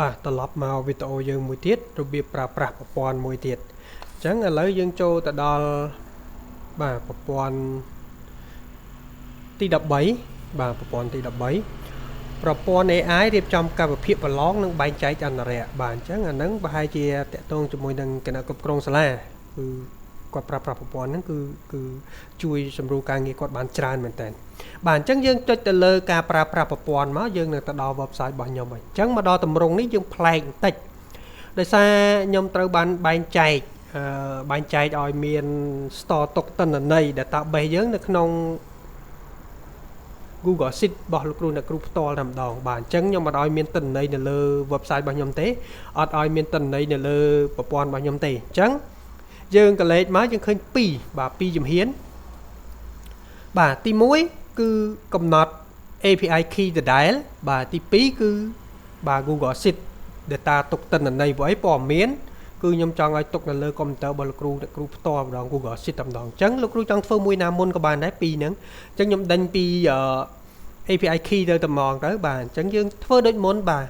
បាទត្រឡប់មកវីដេអូយើងមួយទៀតរបៀបប្រើប្រាស់ប្រព័ន្ធមួយទៀតអញ្ចឹងឥឡូវយើងចូលទៅដល់បាទប្រព័ន្ធទី13បាទប្រព័ន្ធទី13ប្រព័ន្ធ AI រៀបចំកាលវិភាគប្រឡងនិងបែងចែកអន្តរជាតិបាទអញ្ចឹងអាហ្នឹងប្រហែលជាតកតងជាមួយនឹងគណៈគ្រប់គ្រងសាលាគឺគាត់ប្រើប្រាស់ប្រព័ន្ធហ្នឹងគឺជួយសម្រួលការងារគាត់បានច្រើនមែនតើបាទអញ្ចឹងយើងចុចទៅលើការប្រើប្រាស់ប្រព័ន្ធមកយើងនឹងទៅដល់ website របស់ខ្ញុំហើយអញ្ចឹងមកដល់តម្រងនេះយើងប្លែកបន្តិចដោយសារខ្ញុំត្រូវបានបែងចែកឲ្យមាន store ទុកទិន្នន័យ database យើងនៅក្នុង Google Sheet របស់លោកគ្រូអ្នកគ្រូផ្ទាល់តែម្ដងបាទអញ្ចឹងខ្ញុំអត់ឲ្យមានទិន្នន័យនៅលើ website របស់ខ្ញុំទេអត់ឲ្យមានទិន្នន័យនៅលើប្រព័ន្ធរបស់ខ្ញុំទេអញ្ចឹងយើងកលេចមកយើងឃើញ2បាទ2ជំហានបាទទី1គឺកំណត់ API key ដដែលបាទទី2គឺបាទ Google Sheet data ទុកទិន្នន័យព្រោះអីព័ត៌មានគឺខ្ញុំចង់ឲ្យទុកនៅលើកុំព្យូទ័ររបស់លោកគ្រូអ្នកគ្រូផ្ទាល់ម្ដង Google Sheet តែម្ដងអញ្ចឹងលោកគ្រូចង់ធ្វើមួយណាមុនក៏បានដែរពីរហ្នឹងអញ្ចឹងខ្ញុំដេញពី API key ទៅតែម្ដងទៅបាទអញ្ចឹងយើងធ្វើដូចមុនបាទ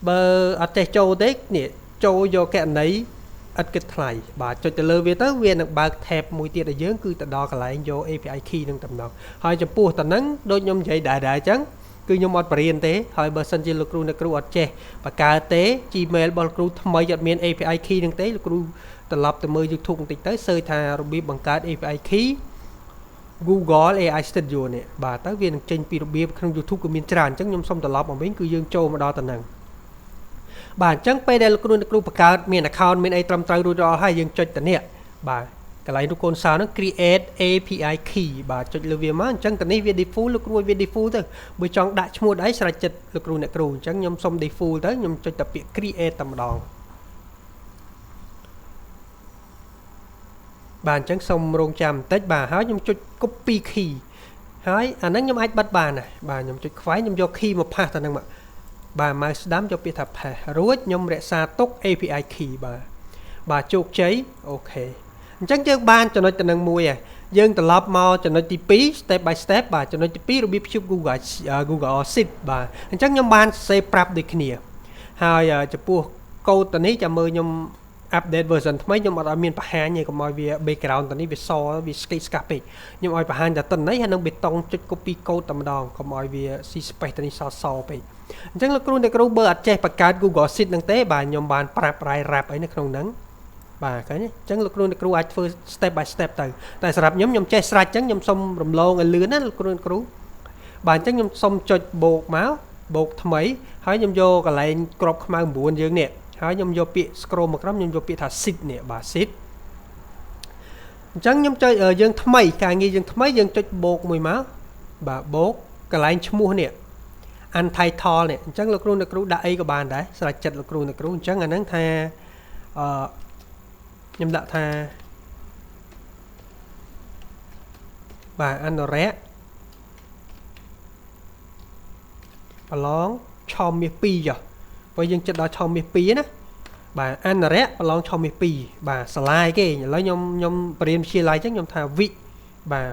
បើអត់ចេះចូលទេនេះចូលយកកណន័យឥតគិតថ្លៃបាទចុចទៅលើវាទៅវានឹងបើក tab មួយទៀតឲ្យយើងគឺទៅដល់កន្លែងយក API key នឹងតែម្ដងហើយចំពោះតហ្នឹងដូចខ្ញុំនិយាយដែរអញ្ចឹងគឺខ្ញុំអត់បរៀនទេហើយបើសិនជាលោកគ្រូអ្នកគ្រូអត់ចេះបង្កើតទេ Gmail របស់លោកគ្រូថ្មីអត់មាន API key នឹងទេលោកគ្រូត្រឡប់ទៅមើល YouTube បន្តិចទៅ search ថារបៀបបង្កើត API key Google AI Studio នេះបាទទៅវានឹងចេញពីរបៀបក្នុង YouTube ក៏មានច្រើនអញ្ចឹងខ្ញុំសុំត្រឡប់មកវិញគឺយើងចូលមកដល់ទៅហ្នឹងបាទអញ្ចឹងពេលដែលលោកគ្រូអ្នកគ្រូបង្កើតមាន account មានអីត្រឹមត្រូវរួចរាល់ហើយយើងចុចទៅនេះបាទកន្លែងរូបកូនសោហ្នឹង create API key បាទចុចលើវាមកអញ្ចឹងទៅនេះវា default លោកគ្រូឲ្យវា default ទៅបើចង់ដាក់ឈ្មោះអីស្រេចចិត្តលោកគ្រូអ្នកគ្រូអញ្ចឹងខ្ញុំសុំ default ទៅខ្ញុំចុចតែពាក្យ create តែម្ដងបាទអញ្ចឹងសូមរងចាំបន្តិចបាទហើយខ្ញុំចុច copy key ហើយអាហ្នឹងខ្ញុំអាចបិទបានដែរបាទខ្ញុំចុចខ្វែងខ្ញុំយក key មកផាសទៅហ្នឹងមកបាទ mouse ស្ដាំយកពាក្យថា paste រួចខ្ញុំរក្សាទុក API key បាទជោគជ័យអូខេអញ្ចឹងយើងបានចំណុចទៅនឹងមួយហើយយើងត្រឡប់មកចំណុចទី2 step by step បាទចំណុចទី2របៀបភ្ជាប់ Google Sheet បាទអញ្ចឹងខ្ញុំបានសរសេរប្រាប់ដូចគ្នាហើយចំពោះកូដទៅនេះចាំមើលខ្ញុំ update version ថ្មីខ្ញុំអត់ឲ្យមានបង្ហាញទេកុំឲ្យវា background ទៅនេះវាសវាស្កេតស្កាស់ពេកខ្ញុំឲ្យបង្ហាញតែតិននេះហើយនឹងបេតុងចុច copy code តែម្ដងកុំឲ្យវា C space ទៅនេះសពេកអញ្ចឹងលោកគ្រូអ្នកគ្រូបើអត់ចេះបង្កើត Google Sheet ហ្នឹងទេបាទខ្ញុំបានប្រាប់ wrap អីនៅក្នុងហ្នឹងបាទឃើញទេអញ្ចឹងលោកគ្រូអ្នកគ្រូអាចធ្វើ step by step ទៅតែសម្រាប់ខ្ញុំចេះស្រេចអញ្ចឹងខ្ញុំសុំរំលងឲ្យលឿនណាលោកគ្រូអ្នកគ្រូបាទអញ្ចឹងខ្ញុំសុំចុចបូកមកបូកថ្មីហើយខ្ញុំយកកន្លែងក្របខ្មៅ9យើងនេះហើយខ្ញុំយកពាក្យ scroll មកក្រោមខ្ញុំយកពាក្យថា sheet នេះបាទ sheet អញ្ចឹងខ្ញុំចុចយើងថ្មីការងារយើងថ្មីយើងចុចបូកមួយមកបាទបូកកន្លែងឈ្មោះនេះ untitled នេះអញ្ចឹងលោកគ្រូអ្នកគ្រូដាក់អីក៏បានដែរស្រេចចិត្តលោកគ្រូអ្នកគ្រូអញ្ចឹងអាហ្នឹងថាខ្ញុំដាក់ថាបាទអនុរៈប្រឡងឆោមមាស2ចុះបើយើងចិត្តដល់ឆោមមាស2ណាបាទអនុរៈប្រឡងឆោមមាស2បាទសាលាគេឥឡូវខ្ញុំបរៀនវិទ្យាល័យអញ្ចឹងខ្ញុំថាវិបា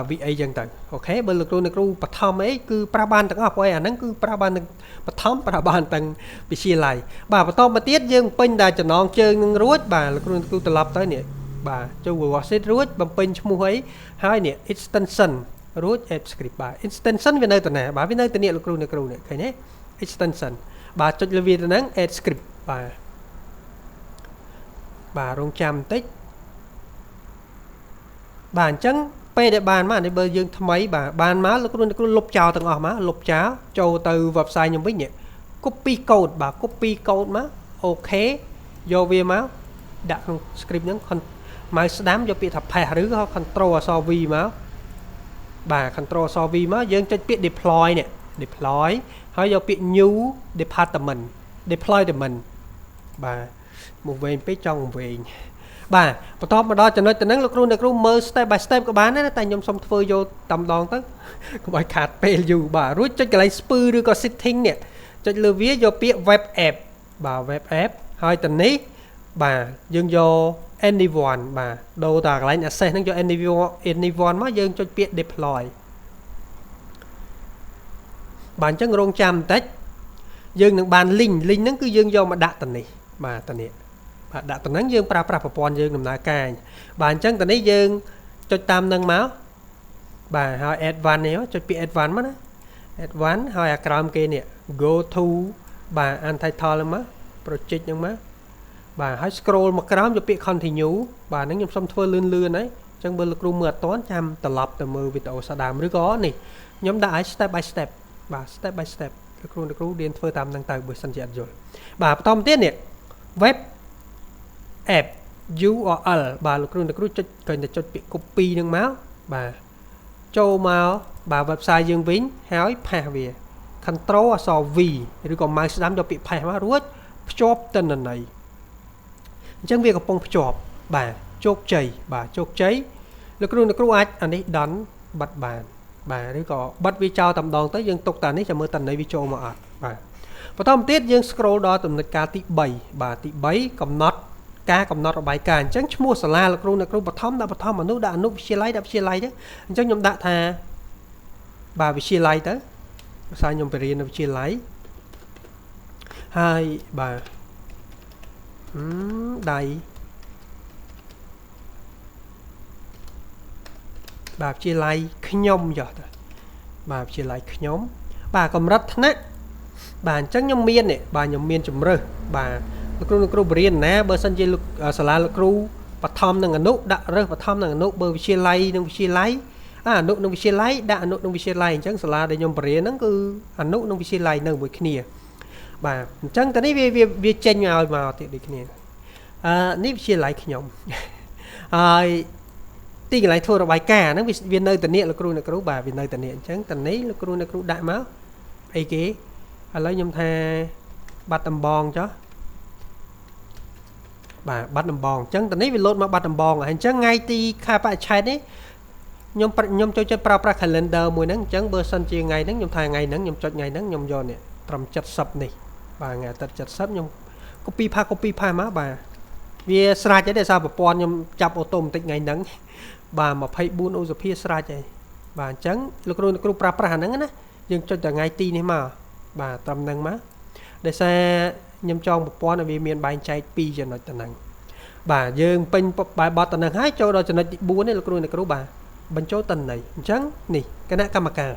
ទវិអីចឹងទៅអូខេបើលោកគ្រូអ្នកគ្រូបឋមអីគឺប្រើបានទាំងអស់ព្រោះអាហ្នឹងគឺប្រើបានទាំងបឋមប្រើបានទាំងវិទ្យាល័យបាទបន្តមកទៀតយើងពេញតែចំណងជើងនឹងរួចបាទលោកគ្រូអ្នកគ្រូត្រឡប់ទៅនេះបាទចូល Google Sheet រួចបំពេញឈ្មោះអីហើយនេះ extension រួច add script បាទ extension វានៅទៅណាបាទវានៅទៅនេះលោកគ្រូអ្នកគ្រូនេះឃើញទេ extension បាទចុចលើវាទៅហ្នឹង add script បាទរងចាំបន្តិចបាទអញ្ចឹងពេលដែលបានមកនេះបើយើងថ្មីបាទបានមកលោកគ្រូអ្នកគ្រូលុបចោលទាំងអស់មកលុបចោលចូលទៅ website ខ្ញុំវិញនេះ copy code បាទ copy code មកអូខេយកវាមកដាក់ក្នុង script ហ្នឹងmouse ស្ដាំយកពាក្យថា paste ឬក៏ control អក្សរ V មកបាទ control អក្សរ V មកយើងចុចពាក្យ deploy នេះ deploy ហើយយកពាក្យ new department deployment បាទមកវែងពេកចង់វែងបាទបន្តមកដល់ចំណុចទៅហ្នឹងលោកគ្រូអ្នកគ្រូមើល step by step ក៏បានដែរតែខ្ញុំសុំធ្វើយកតែម្ដងទៅកុំឲ្យខាតពេលយូរបាទរួចចុចកន្លែងស្ពឺឬក៏ setting នេះចុចលើវាយកពាក្យ web app បាទ web app ហើយទៅនេះបាទយើងយក anyone បាទដូរតាកន្លែង access ហ្នឹងយក anyone មកយើងចុចពាក្យ deploy បាទអញ្ចឹងរងចាំបន្តិចយើងនឹងបាន link ហ្នឹងគឺយើងយកមកដាក់ទៅនេះបាទទៅនេះបាទដាក់ទៅហ្នឹងយើងប្រើប្រាស់ប្រព័ន្ធយើងដំណើរការបាទអញ្ចឹងទៅនេះយើងចុចតាមនឹងមកបាទហើយ advanced នេះចុចពាក្យ advanced មកណា advanced ហើយអាក្រោមគេនេះ go to បាទ untitled ហ្នឹងមក project ហ្នឹងមកបាទហើយ scroll មកក្រោមយកពាក្យ continue បាទហ្នឹងខ្ញុំសុំធ្វើលឿនៗហើយអញ្ចឹងបើលោកគ្រូមើលអត់ទាន់ចាំត្រឡប់ទៅមើលវីដេអូសាដើមឬក៏នេះខ្ញុំដាក់ឲ្យ step by step បាទ step by step គ្រូរៀនធ្វើតាមហ្នឹងទៅបើសិនជាអត់យល់បាទបន្តទៀតនេះ web app URL បាទលោកគ្រូចុចឃើញតែចុចពាក្យ copy ហ្នឹងមកបាទចូលមកបាទ website យើងវិញហើយផាសវា control អក្សរ V ឬក៏ mouse ស្ដាំយកពាក្យផាសមករួចភ្ជាប់ទិន្នន័យអញ្ចឹងវាកំពុងភ្ជាប់បាទជោគជ័យបាទជោគជ័យលោកគ្រូអាចអានេះដន់បិទបានបាទឬក៏បិទវាចោលតែម្ដងទៅយើងទុកតែនេះចាំមើលតន័យវាចូលមកអត់បាទបន្តទៀតយើង scroll ដល់ចំណុចការទី3បាទទី3កំណត់ការកំណត់របាយការណ៍អញ្ចឹងឈ្មោះសាលាលោកគ្រូបឋមដាក់បឋមអនុដាក់អនុវិទ្យាល័យដាក់វិទ្យាល័យទៅអញ្ចឹងខ្ញុំដាក់ថាបាទវិទ្យាល័យទៅភាសាខ្ញុំបរៀននៅវិទ្យាល័យហើយបាទដៃបាទវិទ្យាល័យខ្ញុំយកទៅបាទវិទ្យាល័យខ្ញុំបាទកម្រិតថ្នាក់បាទអញ្ចឹងខ្ញុំមាននេះបាទខ្ញុំមានជំរើសបាទលោកគ្រូបរៀនណាបើសិនជាសាលាលោកគ្រូបឋមនិងអនុដាក់រើសបឋមនិងអនុបើវិទ្យាល័យនិងវិទ្យាល័យអនុនិងវិទ្យាល័យដាក់អនុនិងវិទ្យាល័យអញ្ចឹងសាលាដែលខ្ញុំបរៀនហ្នឹងគឺអនុនិងវិទ្យាល័យនៅមួយគ្នាបាទអញ្ចឹងតនេះវាចេញឲ្យមកទៀតដូចគ្នានេះវិទ្យាល័យខ្ញុំហើយទីកន្លែងធ្វើរបាយការណ៍ហ្នឹងវានៅតែនេះលោកគ្រូបាទវានៅតែនេះអញ្ចឹងតនេះលោកគ្រូដាក់មកអីគេឥឡូវខ្ញុំថាបាត់ដំបងចុះបាទបាត់ដំបងអញ្ចឹងតនេះវាលោតមកបាត់ដំបងហើយអញ្ចឹងថ្ងៃទីខែបច្ចឆេទនេះខ្ញុំចូលចិត្តប្រើប្រាស់ calendar មួយហ្នឹងអញ្ចឹងបើសិនជាថ្ងៃហ្នឹងខ្ញុំថាថ្ងៃហ្នឹងខ្ញុំចុចថ្ងៃហ្នឹងខ្ញុំយកនេះត្រឹម70នេះបាទថ្ងៃអាទិត្យ70ខ្ញុំ copy paste មកបាទវាស្រាច់ហើយដោយសារប្រព័ន្ធខ្ញុំចាប់អូតូម៉ាទិកថ្ងៃហ្នឹងបាទ24ឧសភាស្រាច់ហើយបាទអញ្ចឹងលោកគ្រូប្រើប្រាស់អាហ្នឹងណាយើងចុចតែថ្ងៃទីនេះមកបាទត្រឹមហ្នឹងមកដោយសារខ្ញុំចងប្រព័ន្ធឲ្យវាមានបែងចែក2ចំណុចទៅហ្នឹងបាទយើងពេញបែបបត់ទៅហ្នឹងហើយចូលដល់ចំណុចទី4នេះលោកគ្រូបាទបញ្ចូលតន័យអញ្ចឹងនេះគណៈកម្មការ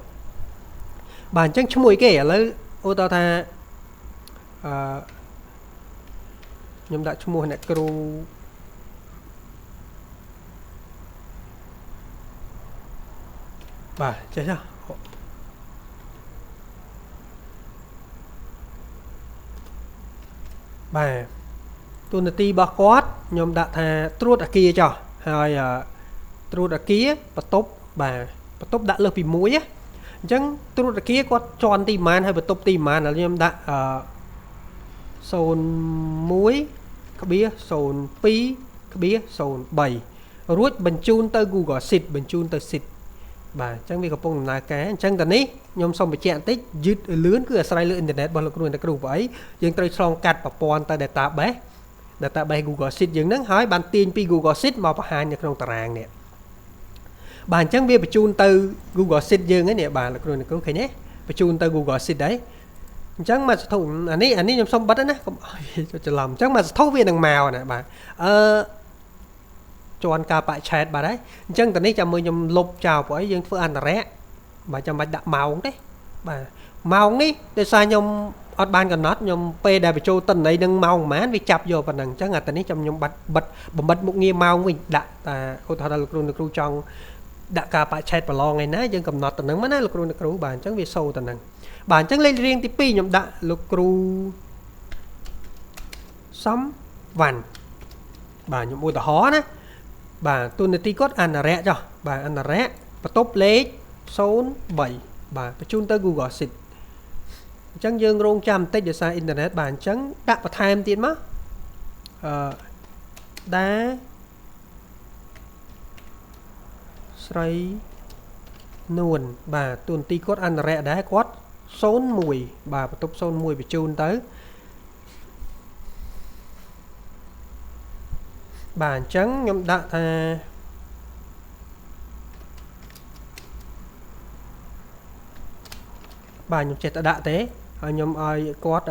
បាទអញ្ចឹងឈ្មោះគេឥឡូវអូតថាខ្ញុំដាក់ឈ្មោះអ្នកគ្រូបាទចេះចុះបាទទូនាទីរបស់គាត់ខ្ញុំដាក់ថាត្រួតអគារចុះហើយត្រួតអគារបន្ទប់បាទបន្ទប់ដាក់លើសពី1ណាអញ្ចឹងត្រួតអគារគាត់ជន់ទីប៉ុន្មានហើយបន្ទប់ទីប៉ុន្មានហើយខ្ញុំដាក់01.02.03 រួចបញ្ជូនទៅ Google Sheet បញ្ជូនទៅ Sheet បាទអញ្ចឹងវាកំពុងដំណើរការអញ្ចឹងតនេះខ្ញុំសូមបញ្ជាក់បន្តិចយឺតលឿនគឺអាស្រ័យលើអ៊ីនធឺណិតរបស់លោកគ្រូព្រោះអីយើងត្រូវឆ្លងកាត់ប្រព័ន្ធទៅ database Google Sheet យើងហ្នឹងហើយបានទាញពី Google Sheet មកបង្ហាញនៅក្នុងតារាងនេះបាទអញ្ចឹងវាបញ្ជូនទៅ Google Sheet យើងហ្នឹងនេះបាទលោកគ្រូឃើញទេបញ្ជូនទៅ Google Sheet ដែរអញ្ចឹងមកសធុអានេះខ្ញុំសុំបិទណាកុំឲ្យវាច្រឡំអញ្ចឹងមកសធុវានឹងមកណាបាទជន់ការបច្ឆេទបាទហើយអញ្ចឹងតនេះចាំមើលខ្ញុំលុបចោលព្រោះអីយើងធ្វើអន្តរៈបាទចាំបាច់ដាក់ម៉ោងទេបាទម៉ោងនេះដោយសារខ្ញុំអត់បានកំណត់ខ្ញុំពេលដែលបញ្ចូលតន័យនឹងម៉ោងប៉ុន្មានវាចាប់យកប៉ុណ្ណឹងអញ្ចឹងអាតនេះចាំខ្ញុំបិទបំបិទមុខងារម៉ោងវិញដាក់តាឧទាហរណ៍លោកគ្រូចង់ដាក់ការបច្ឆេទប្រឡងឯណាយើងកំណត់ទៅនឹងមកណាលោកគ្រូបាទអញ្ចឹងវាសូទៅនឹងបាទអញ្ចឹងលេខរៀងទី2ខ្ញុំដាក់លោកគ្រូសំវ៉ាន់បាទខ្ញុំឧទាហរណ៍ណាបាទទូនាទីគាត់អន្តរៈចុះបាទអន្តរៈបន្ទប់លេខ03បាទបញ្ជូនទៅ Google Sheet អញ្ចឹងយើងរងចាំបន្តិចដោយសារអ៊ីនធឺណិតបាទអញ្ចឹងដាក់បន្ថែមទៀតមកដាស្រីនួនបាទទូនាទីគាត់អន្តរៈដែរគាត់01បាទបន្ទប់01បញ្ជូនទៅបាទអញ្ចឹងខ្ញុំដាក់ថា បាទខ្ញុំចេះតែដាក់ទេហើយខ្ញុំឲ្យគាត់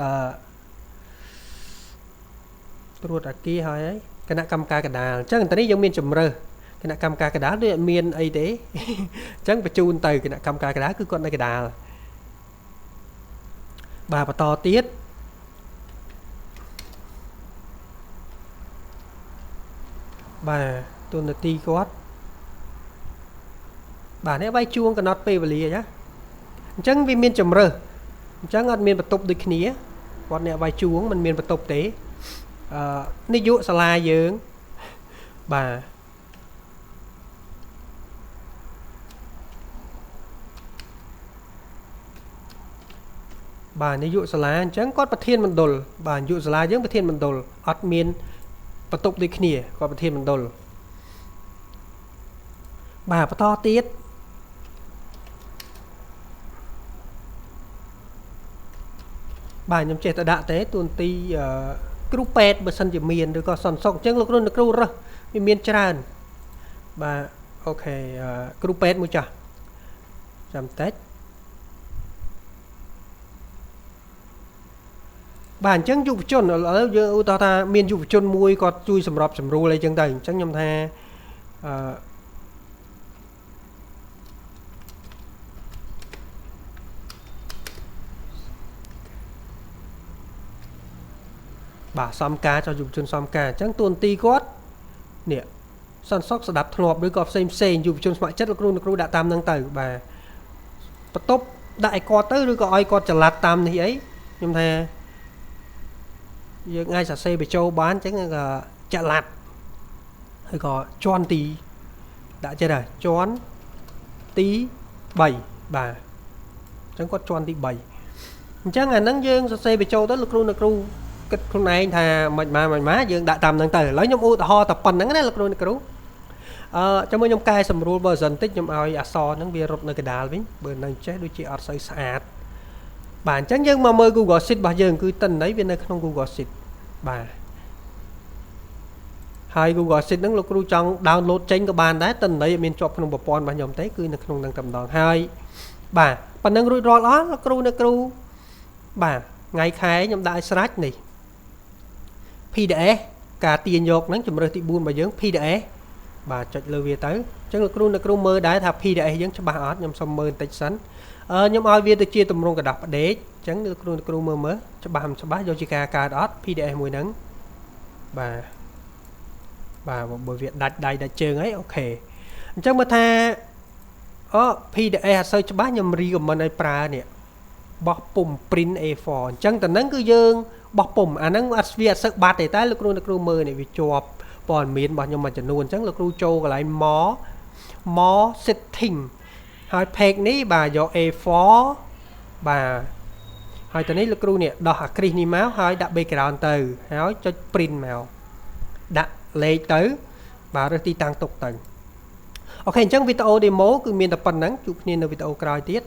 ត្រួតអាគារហើយគណៈកម្មការកណ្ដាលអញ្ចឹងតនេះយើងមានជំរើសគណៈកម្មការកណ្ដាលដូចអត់មានអីទេអញ្ចឹងបញ្ជូនទៅគណៈកម្មការកណ្ដាលគឺគាត់នៅកណ្ដាលបាទបន្តទៀតបាទទូនាទីគាត់បាទនេះវាយជួងកំណត់ពេលវេលាណាអញ្ចឹងវាមានជំរើសអញ្ចឹងអត់មានបន្ទប់ដូចគ្នាគាត់អ្នកវាយជួងมันមានបន្ទប់ទេនាយកសាលាយើងបាទបាទនាយកសាលាអញ្ចឹងគាត់ប្រធានមណ្ឌលបាទនាយកសាលាយើងប្រធានមណ្ឌលអត់មានបន្ទប់ដូចគ្នាគាត់ប្រធានមណ្ឌលបាទបន្តទៀតបាទខ្ញុំចេះតែដាក់ទេទួនាទីគ្រូពេទ្យបើសិនជាមានឬក៏សន្តិសុខអញ្ចឹងលោកគ្រូរើសវាមានច្រើនបាទអូខេគ្រូពេទ្យមួយចាស់ចាំតិចបាទអញ្ចឹងយុវជនឥឡូវយើងឧទាហរណ៍ថាមានយុវជនមួយគាត់ជួយសម្របសម្រួលអីចឹងទៅអញ្ចឹងខ្ញុំថាបាទសំការchoយុវជនសំការអញ្ចឹងទួនាទីគាត់នេះសន្តិសុខស្ដាប់ធ្នាប់ឬក៏ផ្សេងយុវជនស្ម័គ្រចិត្តលោកគ្រូដាក់តាមហ្នឹងទៅបាទបន្ទប់ដាក់ឲ្យគាត់ទៅឬក៏ឲ្យគាត់ចល័តតាមនេះអីខ្ញុំថាយើងអាចសរសេរបញ្ចូលបានអញ្ចឹងក៏ចល័តហើយក៏ជាន់ទីដាក់ចេះដែរជាន់ទី3បាទអញ្ចឹងគាត់ជាន់ទី3អញ្ចឹងអាហ្នឹងយើងសរសេរបញ្ចូលទៅលោកគ្រូគិតខ្លួនឯងថាមិនម៉ាយើងដាក់តាមហ្នឹងទៅឥឡូវខ្ញុំឧទាហរណ៍តែប៉ុណ្្នឹងណាលោកគ្រូចាំមើលខ្ញុំកែសម្រួល version តិចខ្ញុំឲ្យអក្សរហ្នឹងវារត់នៅកណ្ដាលវិញបើនៅចេះដូចជាអត់សូវស្អាតបាទអញ្ចឹងយើងមកមើល Google Sheet របស់យើងគឺតិនន័យវានៅក្នុង Google Sheet បាទហើយ Google Sheet ហ្នឹងលោកគ្រូចង់ download ចេញក៏បានដែរតិនន័យមានជាប់ក្នុងប្រព័ន្ធរបស់ខ្ញុំទេគឺនៅក្នុងហ្នឹងតែម្ដងហើយបាទប៉ុណ្្នឹងរួចរាល់អស់លោកគ្រូបាទថ្ងៃខែខ្ញុំដាក់ឲ្យស្រេចនេះ PDF ការទាញយកហ្នឹងជំរើសទី4របស់យើង PDF បាទចុចលើវាទៅអញ្ចឹងលោកគ្រូមើលដែរថា PDF យើងច្បាស់អត់ខ្ញុំសុំមើលបន្តិចសិនខ្ញុំឲ្យវាទៅជាទម្រង់กระดาษផ្ដេកអញ្ចឹងលោកគ្រូមើលច្បាស់មិនច្បាស់យកជាការកើតអត់ PDF មួយហ្នឹងបាទបើវាដាច់ដៃដាច់ជើងអីអូខេអញ្ចឹងមើលថាPDF អត់សូវច្បាស់ខ្ញុំ recommend ឲ្យប្រើនេះបោះពុំ print A4 អញ្ចឹងតើហ្នឹងគឺយើងបោះពុំអាហ្នឹងវាអត់សូវបាត់ទេតែលោកគ្រូមើលនេះវាជាប់ព័ត៌មានរបស់ខ្ញុំមួយចំនួនអញ្ចឹងលោកគ្រូចូលកន្លែង more setting ហើយ page នេះបាទយក A4 បាទហើយតនេះលោកគ្រូនេះដោះអាគ្រីសនេះមកហើយដាក់ background ទៅហើយចុច print មកដាក់លេខទៅបាទរើសទីតាំងទុកទៅអូខេអញ្ចឹងវីដេអូ demo គឺមានតែប៉ុណ្្នឹងជួបគ្នានៅវីដេអូក្រោយទៀត